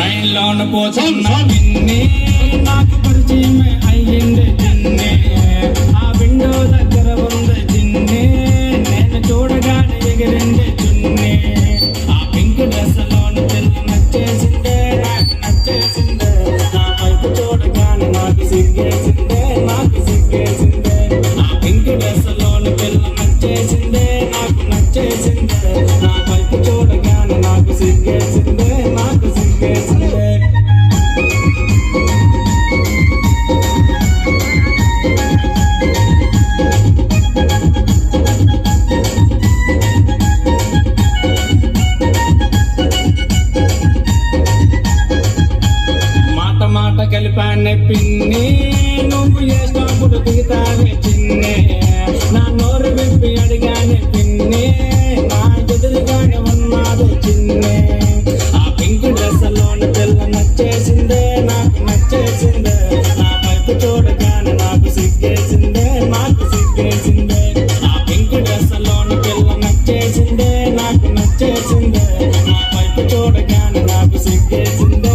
ట్రైన్లోన పోతున్నా పిన్ని నాకు పరిచయమే అయ్యింది చిన్ని ఆ విండో దగ్గర ఉంది చిన్ని నేను చూడగానే ఎగిరింది చున్ని ఆ పింక్ డ్రెస్ లోన పిల్ల నచ్చేసిందే నాకు నచ్చేసిందే నా వైపు చూడగానే నాకు సిగ్గేసిందే నాకు సిగ్గేసిందే ఆ పింక్ డ్రెస్ లోన పిల్ల నచ్చేసిందే నాకు నచ్చేసిందే నా వైపు చూడగానే నాకు సిగ్గేసిందే నాకు సిగ్గేసిందే మాట కలిపానే పిన్ని నువ్వు చేసినప్పుడు దిగుతానే చిన్నే నా నోరు విప్పి అడిగానే పిన్ని నా ఎదురుగానే ఉన్నాడు చిన్నే ఆ పింక్ డ్రెస్ లోని పిల్ల నచ్చేసిందే నాకు నచ్చేసిందే నా వైపు చూడగానే నాకు సిగ్గేసిందే నాకు సిగ్గేసిందే ఆ పింక్ డ్రెస్ లోని పిల్ల నచ్చేసిందే నాకు నచ్చేసిందే నా వైపు చూడగానే నాకు సిగ్గేసిందే